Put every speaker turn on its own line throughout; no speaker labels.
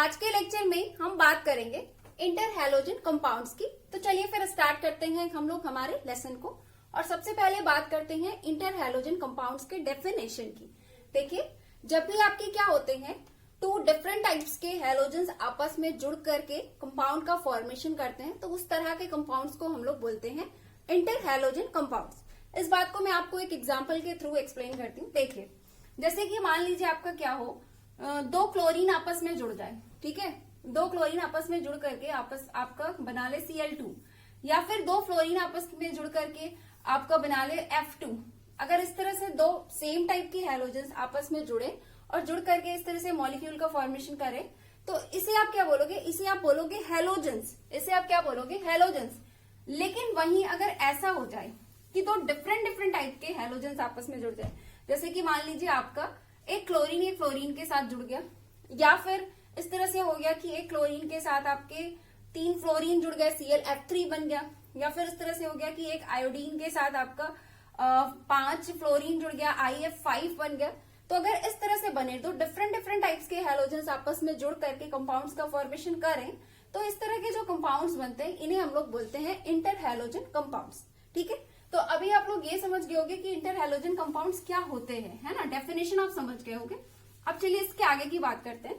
आज के लेक्चर में हम बात करेंगे इंटर हैलोजन कंपाउंड्स की। तो चलिए फिर स्टार्ट करते हैं हम लोग हमारे लेसन को। और सबसे पहले बात करते हैं इंटर हैलोजन कंपाउंड्स के डेफिनेशन की। देखिए, जब भी आपके क्या होते हैं, टू डिफरेंट टाइप्स के हैलोजन्स आपस में जुड़ करके कंपाउंड का फॉर्मेशन करते हैं, तो उस तरह के कंपाउंड्स को हम लोग बोलते हैं इंटर हैलोजन कंपाउंड्स। इस बात को मैं आपको एक एग्जांपल के थ्रू एक्सप्लेन करती हूँ। देखिए, जैसे कि मान लीजिए आपका क्या हो, दो क्लोरीन आपस में जुड़ जाए, ठीक है, दो क्लोरीन आपस में जुड़ करके आपका बना ले Cl2, या फिर दो फ्लोरीन आपस में जुड़ करके आपका बना ले F2। अगर इस तरह से दो सेम टाइप के हैलोजन्स आपस में जुड़े और जुड़ करके इस तरह से मॉलिक्यूल का फॉर्मेशन करें, तो इसे आप क्या बोलोगे? इसे आप बोलोगे हैलोजन्स। इसे आप क्या बोलोगे? हैलोजन्स। लेकिन वहीं अगर ऐसा हो जाए कि दो डिफरेंट टाइप के हैलोजन्स आपस में जुड़ जाए, जैसे कि मान लीजिए आपका एक क्लोरीन एक फ्लोरीन के साथ जुड़ गया, या फिर इस तरह से हो गया कि एक क्लोरीन के साथ आपके तीन फ्लोरीन जुड़ गए, ClF3 बन गया, या फिर इस तरह से हो गया कि एक आयोडीन के साथ आपका 5 फ्लोरीन जुड़ गया, IF5 बन गया। तो अगर इस तरह से बने तो डिफरेंट टाइप्स के हैलोजन्स आपस में जुड़ करके कंपाउंड्स का फॉर्मेशन करें, तो इस तरह के जो कंपाउंड्स बनते हैं इन्हें हम लोग बोलते हैं इंटर हैलोजन कंपाउंड्स। ठीक है, तो अभी आप लोग ये समझ गए होंगे कि इंटर हैलोजन कंपाउंड्स क्या होते हैं, है ना, डेफिनेशन आप समझ गए होंगे। अब चलिए इसके आगे की बात करते हैं।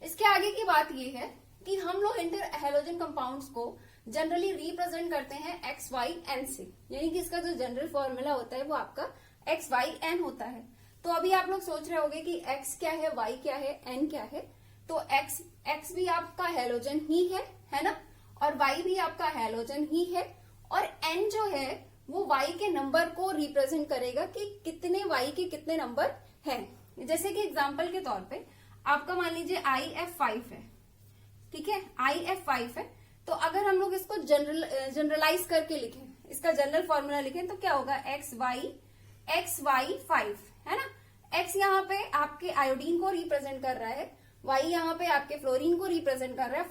इसके आगे की बात ये है कि हम लोग इंटर हैलोजन कंपाउंड्स को जनरली रिप्रेजेंट करते हैं XYN से, यानी कि इसका जो जनरल फॉर्मूला होता है वो आपका XYN होता है। तो अभी आप लोग सोच रहे होंगे कि X क्या है, Y क्या है, N क्या है। तो X भी आपका हैलोजन ही है ना, और Y भी आपका हैलोजन ही है, और N जो है वो Y के नंबर को रिप्रेजेंट करेगा कि कितने Y के कितने नंबर हैं। जैसे कि एग्जांपल के तौर पे आपका मान लीजिए IF5 है, ठीक है, IF5 है। तो अगर हम लोग इसको जनरलाइज करके लिखें, इसका जनरल फॉर्मूला लिखें, तो क्या होगा? XY5 है ना। X यहाँ पे आपके आयोडीन को रिप्रेजेंट कर रहा है, Y यहाँ पे आपके फ्लोरीन को रिप्रेजेंट कर रहा है।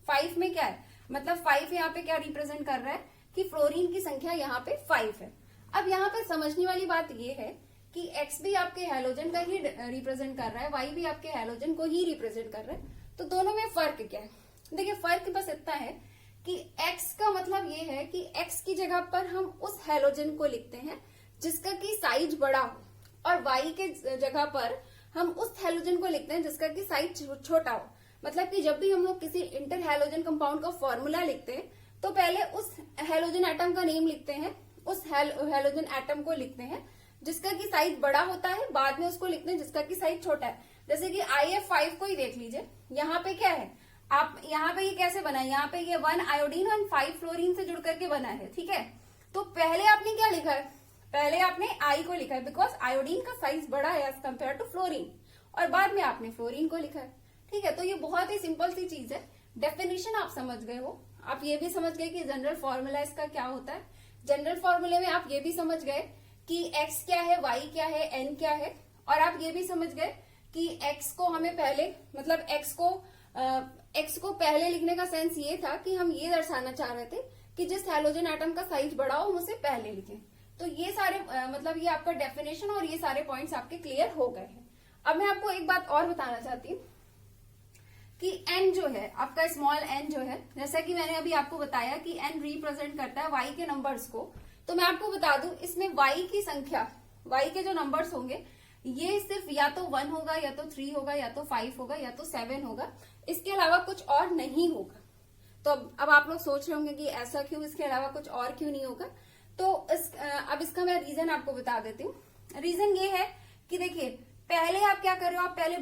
5 में क्या है, मतलब 5 यहाँ पे क्या रिप्रेजेंट कर रहा है कि फ्लोरीन की संख्या यहाँ पे 5 है। अब यहाँ पे समझने वाली बात ये है कि X भी आपके हैलोजन का ही रिप्रेजेंट कर रहा है, Y भी आपके हैलोजन को ही रिप्रेजेंट कर रहा है। तो दोनों में फर्क क्या है? देखिए, फर्क बस इतना है कि X का मतलब ये है कि X की जगह पर हम उस हैलोजन को लिखते हैं जिसका की साइज बड़ा हो, और Y के जगह पर हम उस हैलोजन को लिखते हैं जिसका की साइज छोटा हो। मतलब कि जब भी हम लोग किसी इंटर हैलोजन कंपाउंड का फॉर्मूला लिखते हैं, तो पहले उस हैलोजन एटम का नेम लिखते हैं, उस हैलोजन एटम को लिखते हैं जिसका की साइज बड़ा होता है, बाद में उसको लिखते हैं जिसका की साइज छोटा है। जैसे कि IF5 को ही देख लीजिए, यहाँ पे क्या है, आप यहाँ पे ये कैसे बना है, यहाँ पे ये 1 आयोडीन और 5 फ्लोरीन से जुड़ करके बना है, ठीक है। तो पहले आपने क्या लिखा है? पहले आपने I को लिखा है, बिकॉज आयोडीन का साइज बड़ा है एज कम्पेयर टू फ्लोरीन, और बाद में आपने फ्लोरीन को लिखा है, ठीक है। तो ये बहुत ही सिंपल सी चीज है। डेफिनेशन आप समझ गए हो, आप ये भी समझ गए कि जनरल फॉर्मूला इसका क्या होता है। जनरल फॉर्मूले में आप ये भी समझ गए कि X क्या है, Y क्या है, N क्या है, और आप ये भी समझ गए कि X को हमें पहले, मतलब X को पहले लिखने का सेंस ये था कि हम ये दर्शाना चाह रहे थे कि जिस हैलोजन एटम का साइज बड़ा हो हम उसे पहले लिखें। तो ये सारे मतलब ये आपका डेफिनेशन और ये सारे पॉइंट्स आपके क्लियर हो गए हैं। अब मैं आपको एक बात और बताना चाहती हूँ कि N जो है आपका, स्मॉल n जो है, जैसा कि मैंने अभी आपको बताया कि N रिप्रेजेंट करता है Y के नंबर्स को। तो मैं आपको बता दूं, इसमें Y की संख्या, Y के जो नंबर्स होंगे, ये सिर्फ या तो 1 होगा, या तो 3 होगा, या तो 5 होगा, या तो 7 होगा, इसके अलावा कुछ और नहीं होगा। तो अब आप लोग सोच रहे होंगे कि ऐसा क्यों, इसके अलावा कुछ और क्यों नहीं होगा। तो अब इसका मैं रीजन आपको बता देती हूँ। रीजन ये है कि देखिए, पहले आप क्या कर रहे हो, आप पहले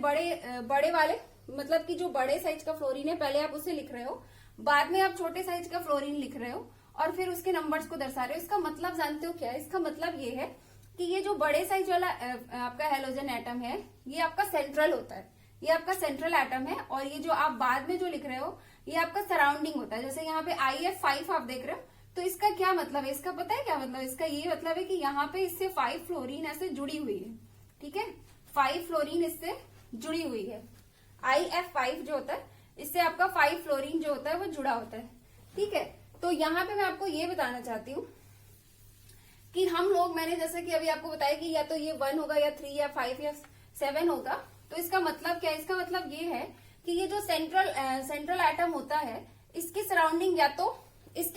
बड़े वाले, मतलब कि जो बड़े साइज का फ्लोरीन है पहले आप उसे लिख रहे हो, बाद में आप छोटे साइज का फ्लोरीन लिख रहे हो, और फिर उसके नंबर्स को दर्शा रहे हो। इसका मतलब जानते हो क्या है? इसका मतलब ये है कि ये जो बड़े साइज वाला आपका हैलोजन एटम है, ये आपका सेंट्रल होता है, ये आपका सेंट्रल एटम है, और ये जो आप बाद में जो लिख रहे हो ये आपका सराउंडिंग होता है। जैसे यहाँ पे IF5 आप देख रहे हो, तो इसका क्या मतलब है? इसका पता है क्या मतलब? इसका ये मतलब है कि यहाँ पे इससे 5 फ्लोरीन ऐसे जुड़ी हुई है, ठीक है, 5 फ्लोरीन इससे जुड़ी हुई है। IF5 जो होता है इससे आपका 5 फ्लोरीन जो होता है वो जुड़ा होता है, ठीक है। तो यहाँ पे मैं आपको ये बताना चाहती हूँ कि हम लोग, मैंने जैसे कि अभी आपको बताया कि या तो ये 1 होगा, या 3 या 5 या 7 होगा, तो इसका मतलब क्या है? इसका मतलब ये है कि ये जो सेंट्रल एटम होता है, इसकी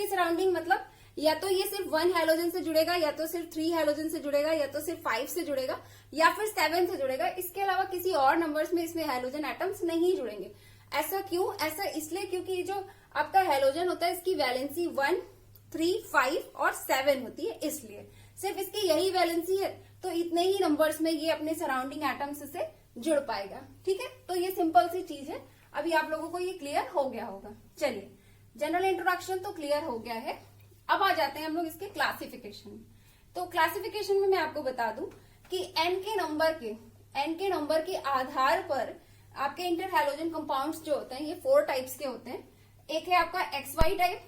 सराउंडिंग मतलब या तो ये सिर्फ 1 हैलोजन से जुड़ेगा, या तो सिर्फ 3 हैलोजन से जुड़ेगा, या तो सिर्फ 5 से जुड़ेगा, या फिर 7 से जुड़ेगा। इसके अलावा किसी और नंबर्स में इसमें हैलोजन एटम्स नहीं जुड़ेंगे। ऐसा क्यों? ऐसा इसलिए क्योंकि जो आपका हैलोजन होता है, इसकी वैलेंसी 1, 3, 5 और 7 होती है, इसलिए सिर्फ इसकी यही वैलेंसी है, तो इतने ही नंबर्स में ये अपने सराउंडिंग एटम्स से जुड़ पाएगा। ठीक है, तो ये सिंपल सी चीज है। अभी आप लोगों को ये क्लियर हो गया होगा। चलिए, जनरल इंट्रोडक्शन तो क्लियर हो गया है। अब आ जाते हैं हम लोग इसके क्लासिफिकेशन में। तो क्लासिफिकेशन में मैं आपको बता दूं कि एन के नंबर के आधार पर आपके इंटर हैलोजन कंपाउंड्स जो होते हैं, ये 4 टाइप्स के होते हैं। एक है आपका XY टाइप,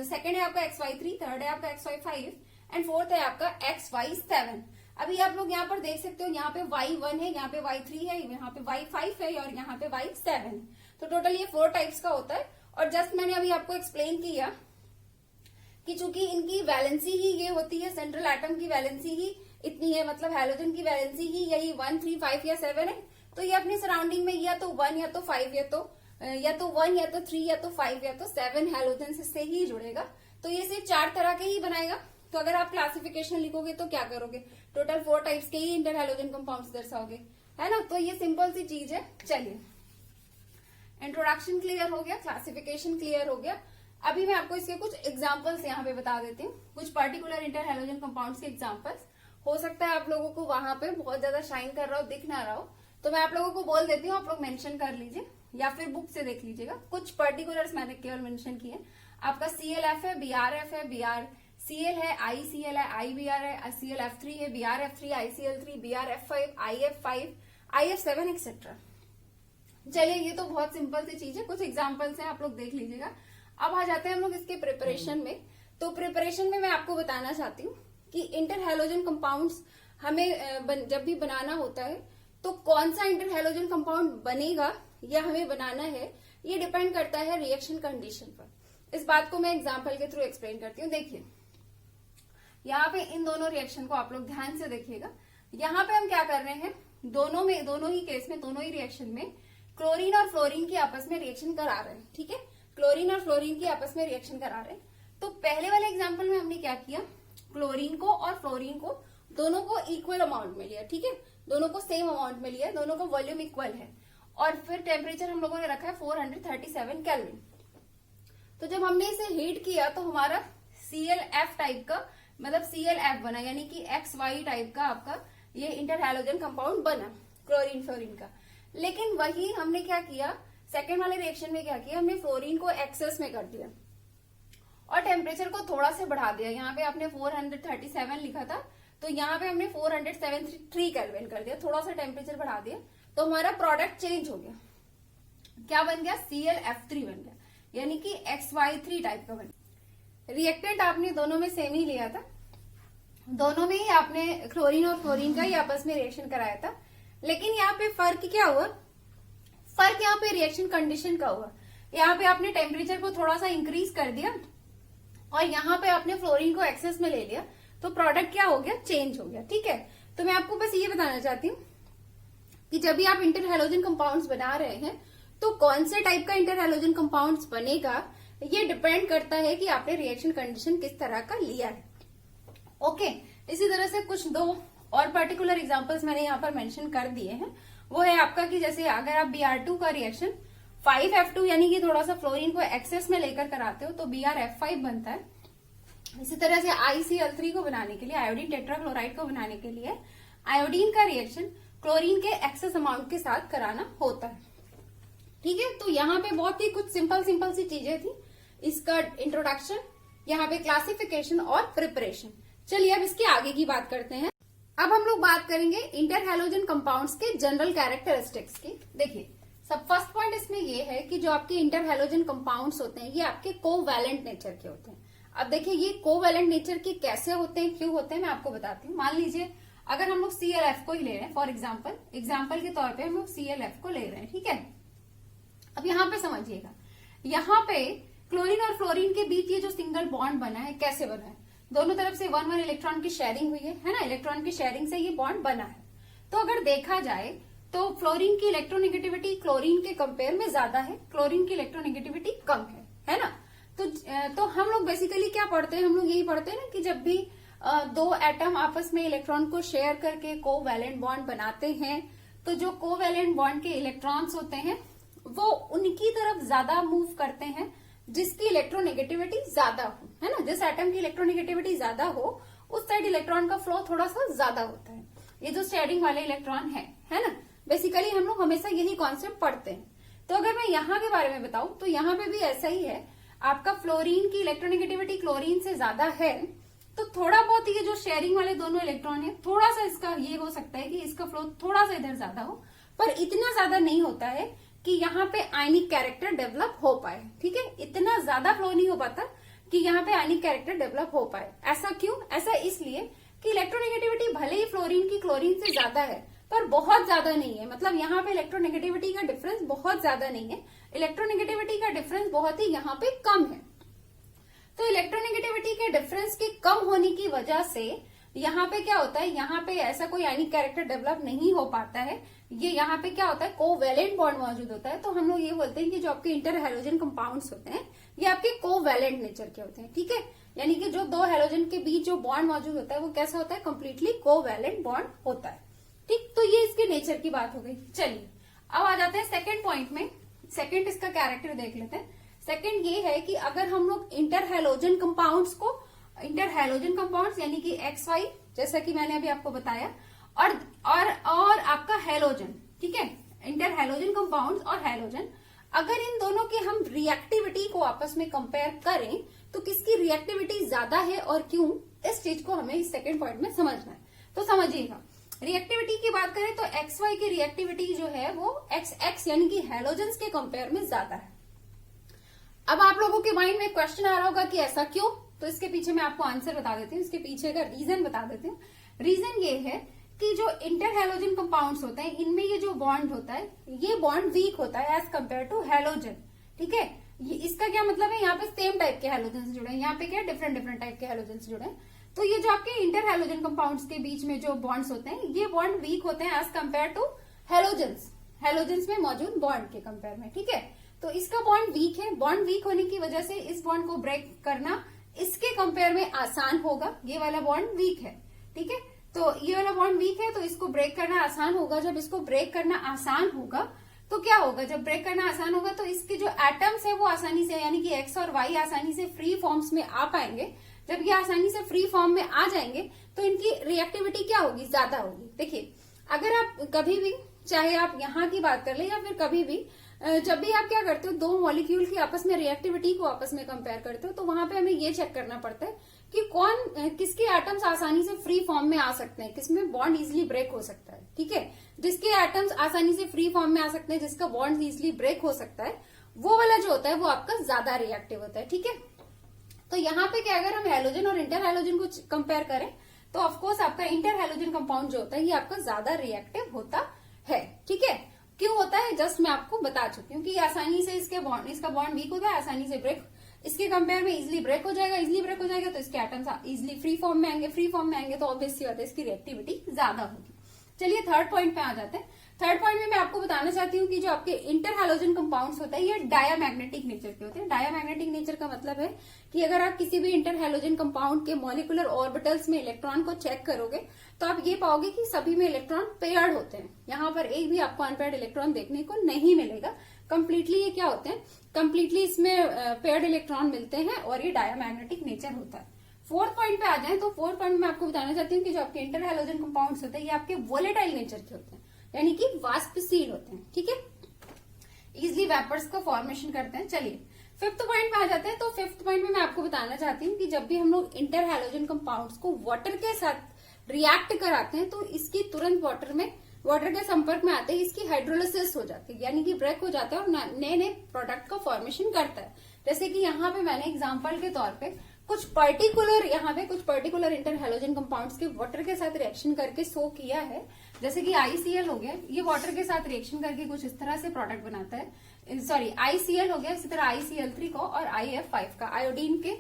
सेकेंड है आपका XY3, थर्ड है आपका XY5 एंड फोर्थ है आपका XY7। अभी आप लोग यहाँ पर देख सकते हो, यहाँ पे Y1 है, यहाँ पे Y3 है, यहाँ पे Y5 है और यहाँ पे Y7। तो टोटल ये 4 टाइप्स का होता है। और जस्ट मैंने अभी आपको एक्सप्लेन किया कि चूंकि इनकी वैलेंसी ही ये होती है, सेंट्रल एटम की वैलेंसी ही इतनी है, मतलब हैलोजन की वैलेंसी ही यही 1, 3, 5 या 7 है, तो ये अपनी सराउंडिंग में या तो 1 या तो 5 या तो 1 या तो 3 या तो 5 या तो 7 हैलोजन से ही जुड़ेगा। तो ये सिर्फ 4 तरह के ही बनाएगा। तो अगर आप क्लासिफिकेशन लिखोगे तो क्या करोगे? टोटल 4 टाइप्स के ही इंटर हैलोजन कंपाउंड्स दर्शाओगे, है ना। तो ये सिंपल सी चीज है। चलिए, इंट्रोडक्शन क्लियर हो गया, क्लासिफिकेशन क्लियर हो गया। अभी मैं आपको इसके कुछ एग्जांपल्स यहाँ पे बता देती हूँ, कुछ पर्टिकुलर इंटर हैलोजन कंपाउंड्स के एग्जांपल्स। हो सकता है आप लोगों को वहां पे बहुत ज्यादा शाइन कर रहा हो, दिख ना रहा हो, तो मैं आप लोगों को बोल देती हूँ, आप लोग मेंशन कर लीजिए या फिर बुक से देख लीजिएगा। कुछ पर्टिकुलर्स मैंने केवल मेंशन किए। आपका ClF है, BrF है, BrCl है, ICl है, IBr है, ClF3 है, BrF3, ICl3, BrF5, IF5, IF7 etcetera. चलिए, ये तो बहुत सिंपल सी चीज है, कुछ एग्जाम्पल्स हैं, आप लोग देख लीजिएगा। अब आ जाते हैं हम लोग इसके प्रिपरेशन में। तो प्रिपरेशन में मैं आपको बताना चाहती हूँ कि इंटर हैलोजन कंपाउंड्स हमें जब भी बनाना होता है, तो कौन सा इंटर हैलोजन कंपाउंड बनेगा या हमें बनाना है, ये डिपेंड करता है रिएक्शन कंडीशन पर। इस बात को मैं एग्जांपल के थ्रू एक्सप्लेन करती हूँ। देखिए, यहाँ पे इन दोनों रिएक्शन को आप लोग ध्यान से देखिएगा। यहाँ पे हम क्या कर रहे हैं, दोनों ही केस में, दोनों ही रिएक्शन में क्लोरीन और फ्लोरीन की आपस में रिएक्शन करा रहे हैं। ठीक है, क्लोरीन और फ्लोरीन की आपस में रिएक्शन करा रहे हैं। तो पहले वाले एग्जांपल में हमने क्या किया, क्लोरीन को और फ्लोरीन को दोनों को इक्वल अमाउंट में लिया। ठीक है, दोनों को सेम अमाउंट में लिया, दोनों का वॉल्यूम इक्वल है, और फिर टेम्परेचर हम लोगों ने रखा है 437 केल्विन। तो जब हमने इसे हीट किया तो हमारा ClF टाइप का, मतलब ClF बना, यानी कि XY टाइप का आपका ये इंटर हैलोजन कंपाउंड बना क्लोरीन फ्लोरीन का। लेकिन वही हमने क्या किया, सेकेंड वाले रिएक्शन में क्या किया, हमने फ्लोरीन को एक्सेस में कर दिया और टेम्परेचर को थोड़ा से बढ़ा दिया। यहाँ पे आपने 437 लिखा था, तो यहाँ पे हमने 473 केल्विन कर दिया, थोड़ा सा टेम्परेचर बढ़ा दिया, तो हमारा प्रोडक्ट चेंज हो गया। क्या बन गया? ClF3 बन गया, यानी कि XY3 टाइप का बन गया। रिएक्टेंट आपने दोनों में सेम ही लिया था, दोनों में ही आपने क्लोरीन और फ्लोरीन का ही आपस में रिएक्शन कराया था। लेकिन यहाँ पे फर्क क्या हुआ, फर्क यहाँ पे रिएक्शन कंडीशन का हुआ। यहाँ पे आपने टेम्परेचर को थोड़ा सा इंक्रीज कर दिया और यहाँ पे आपने फ्लोरीन को एक्सेस में ले लिया, तो प्रोडक्ट क्या हो गया, चेंज हो गया। ठीक है, तो मैं आपको बस ये बताना चाहती हूँ कि जब भी आप इंटर हैलोजन कंपाउंड्स बना रहे हैं, तो कौन से टाइप का इंटर हैलोजन कंपाउंड्स बनेगा, ये डिपेंड करता है कि आपने रिएक्शन कंडीशन किस तरह का लिया है। ओके, इसी तरह से कुछ 2 और पर्टिकुलर एग्जांपल्स मैंने यहाँ पर मेंशन कर दिए हैं। वो है आपका कि जैसे अगर आप Br2 का रिएक्शन 5F2 यानी कि थोड़ा सा फ्लोरीन को एक्सेस में लेकर कराते हो तो BrF5 बनता है। इसी तरह से ICl3 को बनाने के लिए, आयोडीन टेट्राक्लोराइड को बनाने के लिए आयोडीन का रिएक्शन क्लोरीन के एक्सेस अमाउंट के साथ कराना होता है। ठीक है, तो यहाँ पे बहुत ही कुछ सिंपल सी चीजें थी, इसका इंट्रोडक्शन, यहाँ पे क्लासिफिकेशन और प्रिपरेशन। चलिए अब इसके आगे की बात करते हैं। अब हम लोग बात करेंगे इंटर हैलोजन कंपाउंड्स के जनरल कैरेक्टरिस्टिक्स की। देखिए, सब फर्स्ट पॉइंट इसमें ये है कि जो आपके इंटर हैलोजन कंपाउंड्स होते हैं, ये आपके कोवैलेंट नेचर के होते हैं। अब देखिए, ये कोवैलेंट नेचर के कैसे होते हैं, क्यों होते हैं, मैं आपको बताती हूँ। मान लीजिए अगर हम लोग ClF को ही ले रहे हैं, फॉर एग्जाम्पल के तौर पे हम लोग ClF को ले रहे हैं। ठीक है, अब यहाँ पे समझिएगा, यहाँ पे क्लोरीन और फ्लोरीन के बीच ये जो सिंगल बॉन्ड बना है, कैसे बना है, दोनों तरफ से 1-1 इलेक्ट्रॉन की शेयरिंग हुई है ना, इलेक्ट्रॉन की शेयरिंग से ये बॉन्ड बना है। तो अगर देखा जाए तो फ्लोरीन की इलेक्ट्रोनेगेटिविटी क्लोरीन के कंपेयर में ज्यादा है, क्लोरीन की इलेक्ट्रोनेगेटिविटी कम है ना। तो हम लोग बेसिकली क्या पढ़ते हैं, हम लोग यही पढ़ते हैं ना कि जब भी दो एटम आपस में इलेक्ट्रॉन को शेयर करके कोवैलेंट बॉन्ड बनाते हैं, तो जो कोवैलेंट बॉन्ड के इलेक्ट्रॉन्स होते हैं वो उनकी तरफ ज्यादा मूव करते हैं जिसकी इलेक्ट्रोनेगेटिविटी ज्यादा हो, है ना। जिस एटम की इलेक्ट्रोनेगेटिविटी ज्यादा हो उस साइड इलेक्ट्रॉन का फ्लो थोड़ा सा ज्यादा होता है। ये जो शेयरिंग वाले इलेक्ट्रॉन है ना, बेसिकली हम लोग हमेशा यही कॉन्सेप्ट पढ़ते हैं। तो अगर मैं यहाँ के बारे में बताऊं तो यहाँ पे भी ऐसा ही है, आपका फ्लोरीन की इलेक्ट्रोनेगेटिविटी क्लोरीन से ज्यादा है, तो थोड़ा बहुत ये जो शेयरिंग वाले दोनों इलेक्ट्रॉन है, थोड़ा सा इसका ये हो सकता है कि इसका फ्लो थोड़ा सा इधर ज्यादा हो, पर इतना ज्यादा नहीं होता है कि यहाँ पे आयनिक कैरेक्टर डेवलप हो पाए। ठीक है, इतना ज्यादा फ्लो नहीं हो पाता कि यहाँ पे आयनिक कैरेक्टर डेवलप हो पाए। ऐसा क्यों? ऐसा इसलिए कि इलेक्ट्रोनेगेटिविटी भले ही फ्लोरीन की क्लोरीन से ज्यादा है पर बहुत ज्यादा नहीं है। मतलब यहाँ पे इलेक्ट्रोनेगेटिविटी का डिफरेंस बहुत ज्यादा नहीं है, इलेक्ट्रोनेगेटिविटी का डिफरेंस बहुत ही यहाँ पे कम है। तो इलेक्ट्रोनेगेटिविटी के डिफरेंस के कम होने की वजह से यहाँ पे क्या होता है, यहाँ पे ऐसा कोई आयनिक कैरेक्टर डेवलप नहीं हो पाता है। ये यहाँ पे क्या होता है, कोवैलेंट बॉन्ड मौजूद होता है। तो हम लोग ये बोलते हैं कि जो आपके इंटर हैलोजन कंपाउंड्स होते हैं ये आपके कोवैलेंट नेचर के होते हैं। ठीक है, यानी कि जो दो हैलोजन के बीच जो बॉन्ड मौजूद होता है वो कैसा होता है, कंप्लीटली कोवैलेंट बॉन्ड होता है। ठीक, तो ये इसके नेचर की बात हो गई। चलिए अब आ जाते हैं सेकेंड पॉइंट में। सेकेंड इसका कैरेक्टर देख लेते हैं। सेकेंड ये है कि अगर हम लोग इंटर हैलोजन कंपाउंड्स को, इंटर हैलोजन कंपाउंड्स यानी कि XY, जैसा कि मैंने अभी आपको बताया, और आपका हैलोजन, ठीक है, इंटर हैलोजन कंपाउंड्स और हैलोजन, अगर इन दोनों की हम रिएक्टिविटी को आपस में कंपेयर करें तो किसकी रिएक्टिविटी ज्यादा है और क्यों, इस चीज को हमें इस सेकेंड पॉइंट में समझना है। तो समझिएगा, रिएक्टिविटी की बात करें तो XY की रिएक्टिविटी जो है वो XX यानी कि हैलोजेंस के कंपेयर में ज्यादा है। अब आप लोगों के माइंड में क्वेश्चन आ रहा होगा कि ऐसा क्यों, तो इसके पीछे मैं आपको आंसर बता देती हूँ, इसके पीछे का रीजन बता देती हूँ। रीजन ये है कि जो इंटर हैलोजन कंपाउंड्स होते हैं इनमें ये जो बॉन्ड होता है ये बॉन्ड वीक होता है एज कम्पेयर टू हैलोजन। ठीक है, ये इसका क्या मतलब है, यहाँ पे सेम टाइप के हैलोजन से जुड़े हैं, यहाँ पे क्या डिफरेंट डिफरेंट टाइप के हैलोजन से जुड़े हैं। तो ये जो आपके इंटर हैलोजन कंपाउंड्स के बीच में जो बॉन्ड्स होते हैं ये बॉन्ड वीक होते हैं as compared to halogens, halogens में मौजूद बॉन्ड के कंपेयर में। ठीक है, तो इसका बॉन्ड वीक है, बॉन्ड वीक होने की वजह से इस बॉन्ड को ब्रेक करना इसके कंपेयर में आसान होगा। ये वाला बॉन्ड वीक है, ठीक है, तो ये वाला बॉन्ड वीक है तो इसको ब्रेक करना आसान होगा। जब इसको ब्रेक करना आसान होगा तो क्या होगा, जब ब्रेक करना आसान होगा तो इसके जो एटम्स है वो आसानी से, यानी कि X और Y आसानी से फ्री फॉर्म्स में आ पाएंगे। जब ये आसानी से फ्री फॉर्म में आ जाएंगे तो इनकी रिएक्टिविटी क्या होगी, ज्यादा होगी। देखिए, अगर आप कभी भी, चाहे आप यहाँ की बात कर ले या फिर कभी भी, जब भी आप क्या करते हो, दो मॉलिक्यूल की आपस में रिएक्टिविटी को आपस में कंपेयर करते हो तो वहां पे हमें ये चेक करना पड़ता है कि किसके एटम्स आसानी से फ्री फॉर्म में आ सकते हैं, किसमें बॉन्ड इजिली ब्रेक हो सकता है। ठीक है, जिसके एटम्स आसानी से फ्री फॉर्म में आ सकते हैं, जिसका बॉन्ड इजिली ब्रेक हो सकता है, वो वाला जो होता है वो आपका ज्यादा रिएक्टिव होता है। ठीक है, तो यहाँ पे क्या, अगर हम हैलोजन और इंटर हैलोजन को कंपेयर करें तो ऑफकोर्स आपका इंटर हैलोजन कंपाउंड जो होता है ये आपका ज्यादा रिएक्टिव होता है। ठीक है, क्यों होता है, जस्ट मैं आपको बता चुकी हूँ कि आसानी से इसका बॉन्ड वीक होता है, आसानी से ब्रेक, इसके कंपेयर में इजिली ब्रेक हो जाएगा। इजिली ब्रेक हो जाएगा तो इसके एटम्स इजिली फ्री फॉर्म में आएंगे, फ्री फॉर्म में आएंगे तो ऑब्वियसली बात है इसकी रिएक्टिविटी ज्यादा होगी। चलिए थर्ड पॉइंट पे आ जाते हैं। थर्ड पॉइंट में मैं आपको बताना चाहती हूँ कि जो आपके इंटर हैलोजन कंपाउंड्स होते हैं ये डायामैग्नेटिक नेचर के होते हैं। डायामैग्नेटिक नेचर का मतलब है कि अगर आप किसी भी इंटर हैलोजन कंपाउंड के मॉलिक्यूलर ऑर्बिटल्स में इलेक्ट्रॉन को चेक करोगे तो आप ये पाओगे कि सभी में इलेक्ट्रॉन पेयर्ड होते हैं। यहाँ पर एक भी आपको अनपेयर्ड इलेक्ट्रॉन देखने को नहीं मिलेगा। कंप्लीटली ये क्या होते हैं, कंप्लीटली इसमें पेयर्ड इलेक्ट्रॉन मिलते हैं और ये डायामैग्नेटिक नेचर होता है। फोर्थ पॉइंट पे आ जाए तो फोर्थ पॉइंट में आपको बताना चाहती हूँ कि जो आपके इंटर हैलोजन कंपाउंड्स होते हैं ये आपके वोलेटाइल नेचर के होते हैं, यानी कि वाष्पशील होते हैं। ठीक है, इजिली वेपर्स का फॉर्मेशन करते हैं। चलिए फिफ्थ पॉइंट में आ जाते हैं। तो फिफ्थ पॉइंट में मैं आपको बताना चाहती हूँ कि जब भी हम लोग इंटर हैलोजन कंपाउंड्स को वाटर के साथ रिएक्ट कराते हैं तो इसकी तुरंत वाटर के संपर्क में आते ही इसकी हाइड्रोलिसिस हो जाती है, यानी कि ब्रेक हो जाता है और नए नए प्रोडक्ट का फॉर्मेशन करता है। जैसे कि यहाँ पे मैंने एग्जांपल के तौर पे कुछ पर्टिकुलर इंटर हैलोजन कंपाउंड्स के वाटर के साथ रिएक्शन करके शो किया है। जैसे कि ICl हो गया, ये वाटर के साथ रिएक्शन करके कुछ इस तरह से प्रोडक्ट बनाता है। सॉरी, ICl हो गया, इसी तरह ICl3 को और IF5 का, आयोडीन के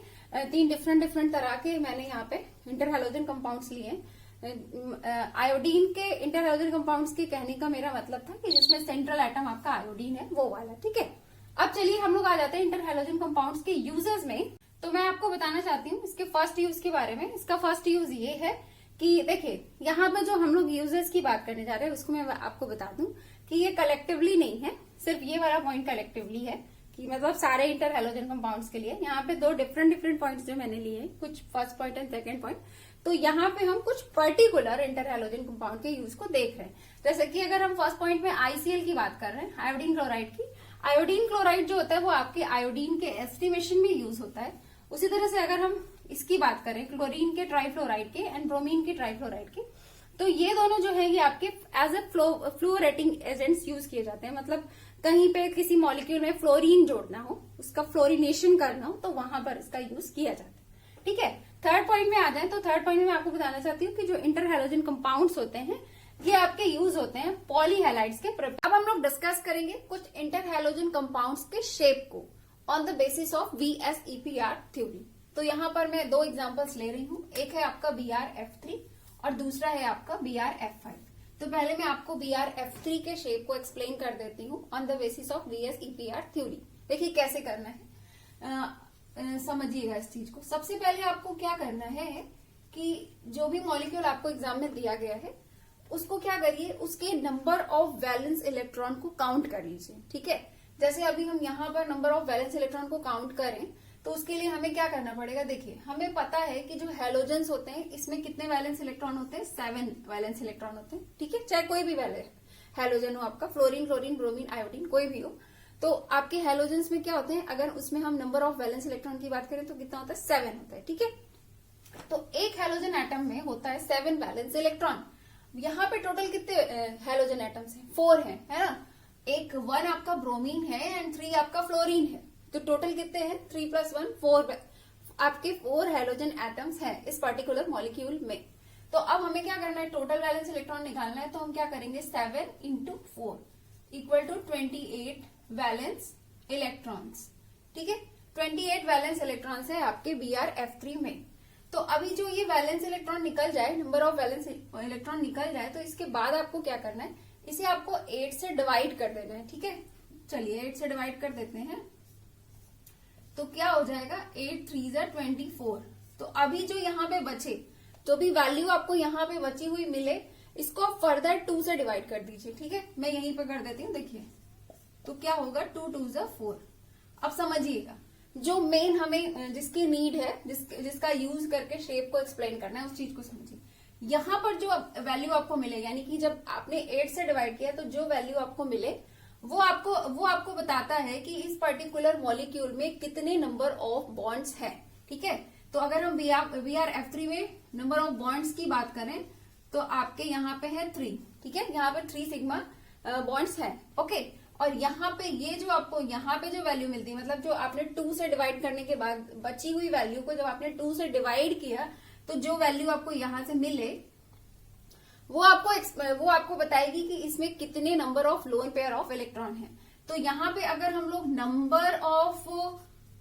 तीन डिफरेंट तरह के मैंने यहाँ पे इंटर हैलोजन कंपाउंड्स लिए हैं। आयोडीन के इंटर हैलोजन कंपाउंड्स के कहने का मेरा मतलब था कि जिसमें सेंट्रल एटम आपका आयोडीन है वो वाला, ठीक है। अब चलिए हम लोग आ जाते हैं इंटर हैलोजन कंपाउंड्स के यूजेस में। तो मैं आपको बताना चाहती हूँ इसके फर्स्ट यूज के बारे में। इसका फर्स्ट यूज ये है कि देखिए यहाँ पे जो हम लोग यूजेस की बात करने जा रहे हैं उसको मैं आपको बता दूं कि ये कलेक्टिवली नहीं है, सिर्फ ये वाला पॉइंट कलेक्टिवली है कि मतलब सारे इंटर हैलोजन कंपाउंड्स के लिए। यहाँ पे दो डिफरेंट पॉइंट्स जो मैंने लिए हैं, कुछ first point and second point. तो यहाँ पे हम कुछ पर्टिकुलर इंटर हैलोजन कंपाउंड के यूज को देख रहे हैं। जैसे कि अगर हम फर्स्ट पॉइंट में आईसीएल की बात कर रहे हैं, आयोडीन क्लोराइड की, आयोडीन क्लोराइड जो होता है वो आपके आयोडीन के एस्टिमेशन में यूज होता है। उसी तरह से अगर हम इसकी बात करें क्लोरीन के ट्राइफ्लोराइड के एंड ब्रोमीन के ट्राइफ्लोराइड के, तो ये दोनों जो है ये आपके एज ए फ्लोरेटिंग एजेंट्स यूज किए जाते हैं। मतलब कहीं पे किसी मॉलिक्यूल में फ्लोरीन जोड़ना हो, उसका फ्लोरिनेशन करना हो, तो वहां पर इसका यूज किया जाता है, ठीक है। थर्ड पॉइंट में आ जाए तो थर्ड पॉइंट में आपको बताना चाहती हूँ कि जो इंटर हैलोजन कंपाउंड्स होते हैं ये आपके यूज होते हैं पॉलीहैलाइड्स के। अब हम लोग डिस्कस करेंगे कुछ इंटर हैलोजन कंपाउंड्स के शेप को on the basis of VSEPR theory. तो यहाँ पर मैं दो एग्जांपल्स ले रही हूँ, एक है आपका BrF3 और दूसरा है आपका BrF5। तो पहले मैं आपको BrF3 के शेप को एक्सप्लेन कर देती हूँ on the basis of VSEPR theory. देखिए कैसे करना है, समझिएगा इस चीज को। सबसे पहले आपको क्या करना है कि जो भी मॉलिक्यूल आपको एग्जाम में दिया गया है उसको क्या करिए, उसके नंबर ऑफ वैलेंस इलेक्ट्रॉन को काउंट कर लीजिए, ठीक है। जैसे अभी हम यहाँ पर नंबर ऑफ वैलेंस इलेक्ट्रॉन को काउंट करें तो उसके लिए हमें क्या करना पड़ेगा। देखिए हमें पता है कि जो हैलोजेंस होते हैं इसमें कितने वैलेंस इलेक्ट्रॉन होते हैं, 7 वैलेंस इलेक्ट्रॉन होते हैं, ठीक है। चाहे कोई भी हैलोजन हो आपका, फ्लोरीन, क्लोरीन, ब्रोमीन, आयोडीन, कोई भी हो। तो आपके हैलोजेंस में क्या होते हैं, अगर उसमें हम नंबर ऑफ वैलेंस इलेक्ट्रॉन की बात करें तो कितना होता है, 7 होता है, ठीक है। तो एक हैलोजन एटम में होता है 7 वैलेंस इलेक्ट्रॉन। यहाँ पे टोटल कितने हैलोजन एटम्स हैं, 4 हैं, है ना। एक 1 आपका ब्रोमीन है एंड 3 आपका फ्लोरीन है। तो टोटल कितने हैं, 3 + 1 4 आपके 4 हैलोजन एटम्स हैं इस पर्टिकुलर मॉलिक्यूल में। तो अब हमें क्या करना है, टोटल वैलेंस इलेक्ट्रॉन निकालना है। तो हम क्या करेंगे, 7 × 4 = 28 वैलेंस इलेक्ट्रॉन्स, ठीक है। 28 वैलेंस इलेक्ट्रॉन्स है आपके BrF3 में। तो अभी जो ये वैलेंस इलेक्ट्रॉन निकल जाए, नंबर ऑफ वैलेंस इलेक्ट्रॉन निकल जाए, तो इसके बाद आपको क्या करना है, इसे आपको 8 से डिवाइड कर देना है, ठीक है। चलिए 8 से डिवाइड कर देते हैं तो क्या हो जाएगा, 8 × 3 = 24। तो अभी जो यहाँ पे बचे, जो भी वैल्यू आपको यहाँ पे बची हुई मिले, इसको आप फर्दर 2 से डिवाइड कर दीजिए, ठीक है। मैं यहीं पे कर देती हूँ, देखिए तो क्या होगा, 2 × 2 = 4। अब समझिएगा जो मेन हमें जिसकी नीड है, जिसका यूज करके शेप को एक्सप्लेन करना है, उस चीज को समझिए। यहाँ पर जो वैल्यू आपको मिले, यानी कि जब आपने 8 से डिवाइड किया तो जो वैल्यू आपको मिले वो आपको बताता है कि इस पर्टिकुलर मॉलिक्यूल में कितने नंबर ऑफ बॉन्ड्स हैं, ठीक है। तो अगर हम BrF3 में नंबर ऑफ बॉन्ड्स की बात करें तो आपके यहाँ पे है 3, ठीक है। यहाँ पे 3 सिग्मा बॉन्ड्स है, ओके। और यहाँ पे ये जो आपको यहाँ पे जो वैल्यू मिलती है, मतलब जो आपने 2 से डिवाइड करने के बाद बची हुई वैल्यू को जब आपने 2 से डिवाइड किया तो जो वैल्यू आपको यहाँ से मिले वो आपको बताएगी कि इसमें कितने number of lone pair of electron है। तो यहाँ पे अगर हम लोग number of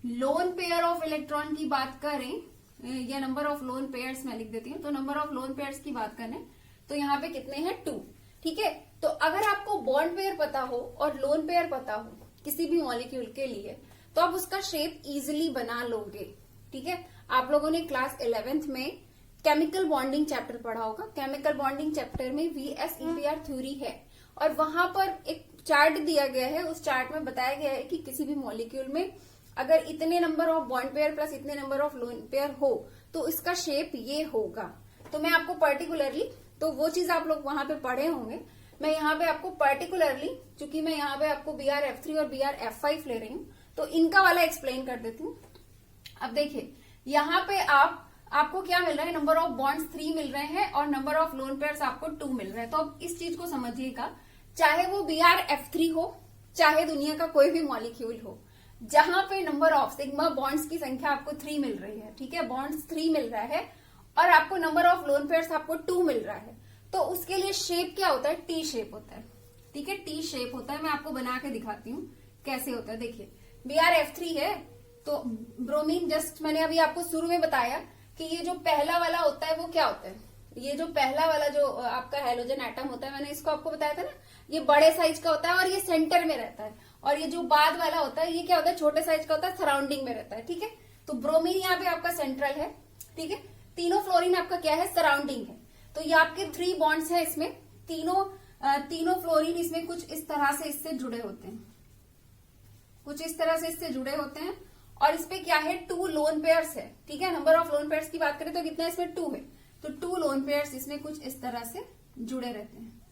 lone pair of electron की बात करें या नंबर ऑफ लोन पेयर्स मैं लिख देती हूँ, तो नंबर ऑफ लोन पेयर्स की बात करें तो यहाँ पे कितने हैं, 2, ठीक है। तो अगर आपको बॉन्ड पेयर पता हो और लोन पेयर पता हो किसी भी मॉलिक्यूल के लिए तो आप उसका शेप इजिली बना लोगे, ठीक है। आप लोगों ने क्लास 11th में केमिकल बॉन्डिंग चैप्टर पढ़ा होगा। केमिकल बॉन्डिंग चैप्टर में VSEPR थ्योरी है और वहां पर एक चार्ट दिया गया है। उस चार्ट में बताया गया है कि किसी भी मॉलिक्यूल में अगर इतने number of bond pair plus इतने नंबर ऑफ लोन पेयर हो तो इसका शेप ये होगा। तो मैं आपको पर्टिकुलरली, तो वो चीज आप लोग वहां पे पढ़े होंगे, मैं यहाँ पे आपको पर्टिकुलरली, चूंकि मैं यहाँ पे आपको BrF3 और BrF5 ले रही हूँ तो इनका वाला एक्सप्लेन कर देती हूँ। अब देखिए यहाँ पे आपको क्या मिल रहा है, नंबर ऑफ बॉन्ड्स 3 मिल रहे हैं और नंबर ऑफ लोन पेयर्स आपको 2 मिल रहे हैं। तो अब इस चीज को समझिएगा, चाहे वो BrF3 हो चाहे दुनिया का कोई भी मॉलिक्यूल हो, जहां पे नंबर ऑफ सिग्मा बॉन्ड्स की संख्या आपको 3 मिल रही है, ठीक है, बॉन्ड्स 3 मिल रहा है और आपको नंबर ऑफ लोन पेयर्स आपको 2 मिल रहा है, तो उसके लिए शेप क्या होता है, टी शेप होता है, ठीक है, टी शेप होता है। मैं आपको बना के दिखाती हूँ कैसे होता है। देखिए BrF3 है तो ब्रोमीन, जस्ट मैंने अभी आपको शुरू में बताया कि ये जो पहला वाला होता है वो क्या होता है, ये जो पहला वाला जो आपका हेलोजन एटम होता है, मैंने इसको आपको बताया था ना, ये बड़े साइज का होता है और ये सेंटर में रहता है, और ये जो बाद वाला होता है ये क्या होता है, छोटे साइज का होता है, सराउंडिंग में रहता है। ठीक है, तो ब्रोमीन यहाँ पे आपका सेंट्रल है। ठीक है, तीनों फ्लोरीन आपका क्या है, सराउंडिंग है। तो ये आपके 3 बॉन्ड्स है इसमें, तीनों फ्लोरीन इसमें कुछ इस तरह से इससे जुड़े होते हैं, कुछ इस तरह से इससे जुड़े होते हैं। और इस पे क्या है, 2 लोन पेयर्स है। ठीक है, नंबर ऑफ लोन पेयर्स की बात करें तो कितना है इसमें, 2 है। तो 2 लोन पेयर्स इसमें कुछ इस तरह से जुड़े रहते हैं।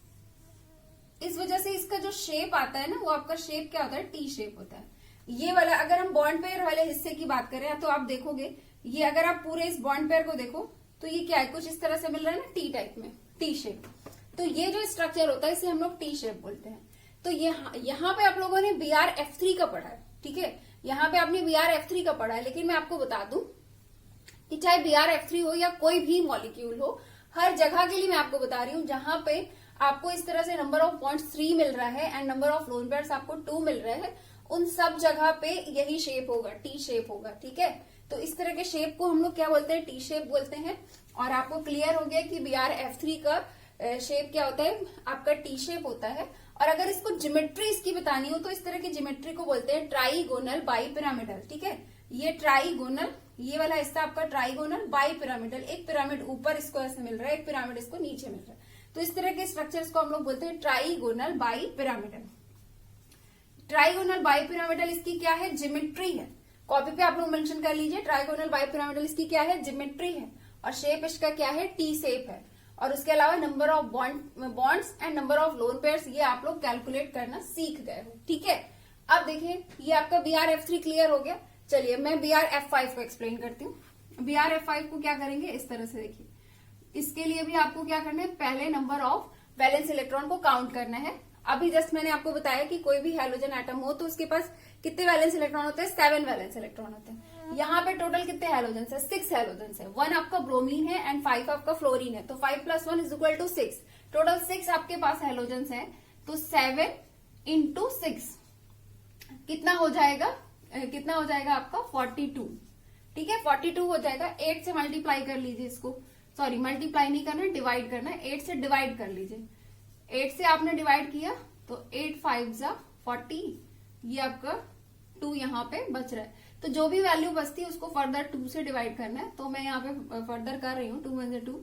इस वजह से इसका जो शेप आता है ना, वो आपका शेप क्या होता है, टी शेप होता है। ये वाला अगर हम बॉन्ड पेयर वाले हिस्से की बात करें तो आप देखोगे, ये अगर आप पूरे इस बॉन्ड पेयर को देखो तो ये क्या है, कुछ इस तरह से मिल रहा है ना, टी टाइप में, टी शेप। तो ये जो स्ट्रक्चर होता है इसे हम लोग टी शेप बोलते हैं। तो यहाँ पे आप लोगों ने BrF3 का पढ़ा है। ठीक है, यहाँ पे आपने BrF3 का पढ़ा है, लेकिन मैं आपको बता दूं कि चाहे BrF3 हो या कोई भी मॉलिक्यूल हो, हर जगह के लिए मैं आपको बता रही हूँ, जहां पे आपको इस तरह से नंबर ऑफ बॉन्ड्स 3 मिल रहा है and number of lone pairs आपको 2 मिल रहे हैं, उन सब जगह पे यही शेप होगा, टी शेप होगा। ठीक है, तो इस तरह के शेप को हम लोग क्या बोलते हैं, टी शेप बोलते हैं। और आपको क्लियर हो गया कि BrF3 का शेप क्या होता है, आपका टी शेप होता है। और अगर इसको ज्योमेट्री इसकी बतानी हो तो इस तरह की ज्योमेट्री को बोलते हैं ट्राइगोनल बाइपिरामिडल। ठीक है, ये ट्राइगोनल, ये वाला हिस्सा आपका ट्राइगोनल बाइपिरामिडल, एक पिरामिड ऊपर इसको ऐसे मिल रहा है, एक पिरामिड इसको नीचे मिल रहा है। तो इस तरह के स्ट्रक्चर्स को हम लोग बोलते हैं ट्राइगोनल बाइपिरामिडल। ट्राइगोनल बाइपिरामिडल इसकी क्या है, ज्योमेट्री है। कॉपी पे आप लोग मेंशन कर लीजिए, ट्राइगोनल बाइपिरामिडल इसकी क्या है, ज्योमेट्री है। और शेप इसका क्या है, टी शेप है। और उसके अलावा number of bonds and number of lone pairs ये आप लोग कैलकुलेट करना सीख गए हो। ठीक है, अब देखिए ये आपका BrF3 क्लियर हो गया। चलिए मैं BrF5 को एक्सप्लेन करती हूँ। BrF5 को क्या करेंगे, इस तरह से देखिए, इसके लिए भी आपको क्या करना है, पहले नंबर ऑफ वैलेंस इलेक्ट्रॉन को काउंट करना है। अभी जस्ट मैंने आपको बताया कि कोई भी हेलोजन एटम हो तो उसके पास कितने वैलेंस इलेक्ट्रॉन होते हैं, 7 वैलेंस इलेक्ट्रॉन होते हैं। यहाँ पे टोटल कितने हेलोजन है, 6 हेलोजन है। 1 आपका ब्रोमीन है एंड 5 आपका फ्लोरीन है, तो 5 + 1 = 6। टोटल 6 आपके पास हेलोजन है, तो 7 × 6 कितना हो जाएगा, आपका 42। ठीक है, 42 हो जाएगा। 8 से मल्टीप्लाई कर लीजिए इसको, सॉरी मल्टीप्लाई नहीं करना, डिवाइड करना है। 8 से डिवाइड कर लीजिए, 8 से आपने डिवाइड किया तो 8 × 5 = 40, ये आपका 2 यहाँ पे बच रहा है। तो जो भी वैल्यू बचती है उसको फर्दर 2 से डिवाइड करना है, तो मैं यहाँ पे फर्दर कर रही हूँ, 2 × 2।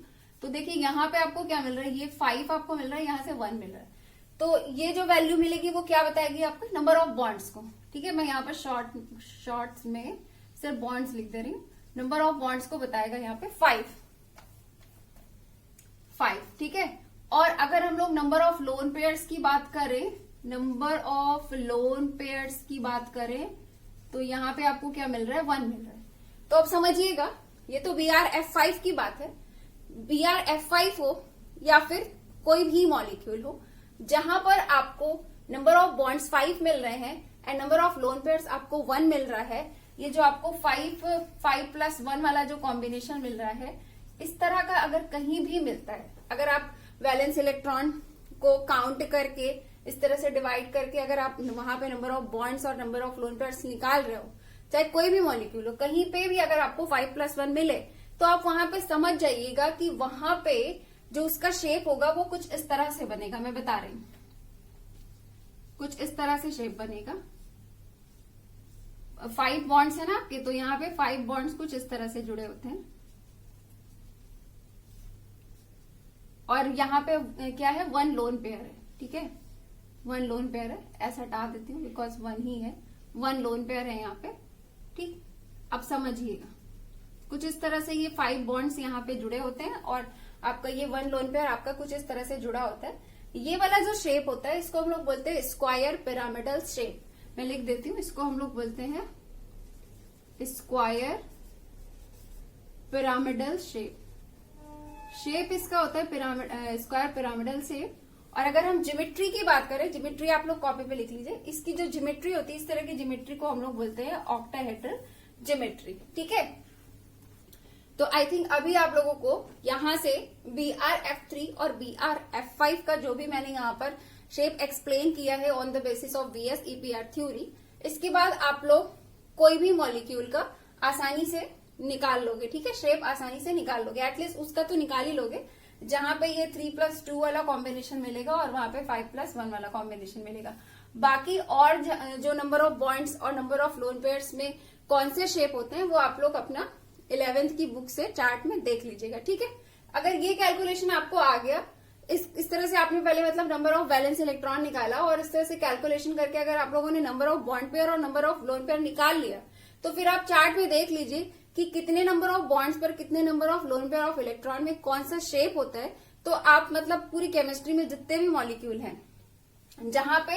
तो देखिए यहाँ पे आपको क्या मिल रहा है, ये 5 आपको मिल रहा है, यहाँ से 1 मिल रहा है। तो ये जो वैल्यू मिलेगी वो क्या बताएगी, आपको नंबर ऑफ बॉन्ड्स को। ठीक है, मैं यहाँ पर शॉर्ट्स में सिर्फ बॉन्ड्स लिख दे रही हूँ। नंबर ऑफ बॉन्ड्स को बताएगा यहाँ पे 5। ठीक है, और अगर हम लोग नंबर ऑफ लोन पेयर्स की बात करें, तो यहाँ पे आपको क्या मिल रहा है, 1 मिल रहा है। तो अब समझिएगा, ये तो BrF5 की बात है। BrF5 हो या फिर कोई भी मॉलिक्यूल हो, जहां पर आपको नंबर ऑफ बॉन्ड्स 5 मिल रहे हैं and number of lone pairs आपको 1 मिल रहा है, ये जो आपको 5 + 1 वाला जो कॉम्बिनेशन मिल रहा है, इस तरह का अगर कहीं भी मिलता है, अगर आप वैलेंस इलेक्ट्रॉन को काउंट करके इस तरह से डिवाइड करके अगर आप वहां पे नंबर ऑफ बॉन्ड्स और नंबर ऑफ लोन पेयर्स निकाल रहे हो, चाहे कोई भी मॉलिक्यूल हो, कहीं पे भी अगर आपको 5 + 1 मिले, तो आप वहां पे समझ जाइएगा कि वहां पे जो उसका शेप होगा वो कुछ इस तरह से बनेगा। मैं बता रही हूं, कुछ इस तरह से शेप बनेगा। 5 बॉन्ड्स है ना आपके, तो यहाँ पे 5 बॉन्ड्स कुछ इस तरह से जुड़े होते हैं। और यहाँ पे क्या है, 1 लोन पेयर है। ठीक है, 1 लोन पेयर है, ऐसा हटा देती हूँ बिकॉज 1 ही है, 1 लोन पेयर है यहाँ पे। ठीक, अब समझिएगा, कुछ इस तरह से ये 5 बॉन्ड्स यहाँ पे जुड़े होते हैं और आपका ये 1 लोन पेयर आपका कुछ इस तरह से जुड़ा होता है। ये वाला जो शेप होता है इसको हम लोग बोलते हैं स्क्वायर पिरामिडल शेप। मैं लिख देती हूँ, इसको हम लोग बोलते हैं स्क्वायर पिरामिडल शेप। शेप इसका होता है स्क्वायर पिरामिडल शेप। और अगर हम ज्योमेट्री की बात करें, ज्योमेट्री आप लोग कॉपी पे लिख लीजिए, इसकी जो ज्योमेट्री होती है, इस तरह की ज्योमेट्री को हम लोग बोलते हैं ऑक्टाहेड्रल ज्योमेट्री। ठीक है, तो आई थिंक अभी आप लोगों को यहां से BrF3 और BrF5 का जो भी मैंने यहाँ पर शेप एक्सप्लेन किया है on the basis of VS EPR theory, इसके बाद आप लोग कोई भी मॉलिक्यूल का आसानी से निकाल लोगे। ठीक है, शेप आसानी से निकाल लोगे, एटलीस्ट उसका तो निकाल ही लोगे। जहां पे ये 3+2 वाला कॉम्बिनेशन मिलेगा और वहां पे 5+1 वाला कॉम्बिनेशन मिलेगा। बाकी और जो नंबर ऑफ बॉन्ड्स और नंबर ऑफ लोन पेयर्स में कौन से शेप होते हैं वो आप लोग अपना 11th की बुक से चार्ट में देख लीजिएगा, ठीक है। अगर ये कैलकुलेशन आपको आ गया, इस तरह से आपने पहले मतलब नंबर ऑफ वैलेंस इलेक्ट्रॉन निकाला और इस तरह से कैलकुलेशन करके अगर आप लोगों ने नंबर ऑफ बॉन्ड पेयर और नंबर ऑफ लोन पेयर निकाल लिया, तो फिर आप चार्ट में देख लीजिए कि कितने नंबर ऑफ बॉन्ड्स पर कितने number of lone pair of electron में कौन सा शेप होता है। तो आप मतलब पूरी केमिस्ट्री में जितने भी मॉलिक्यूल हैं जहां पे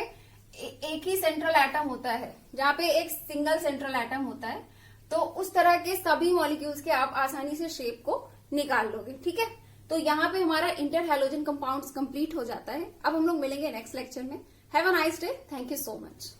एक ही सेंट्रल एटम होता है, जहां पे एक सिंगल सेंट्रल एटम होता है, तो उस तरह के सभी मॉलिक्यूल्स के आप आसानी से शेप को निकाल लोगे, ठीक है। तो यहाँ पे हमारा इंटर हैलोजन कंपाउंड्स कंप्लीट हो जाता है। अब हम लोग मिलेंगे नेक्स्ट लेक्चर में। Have a nice day, thank you so much.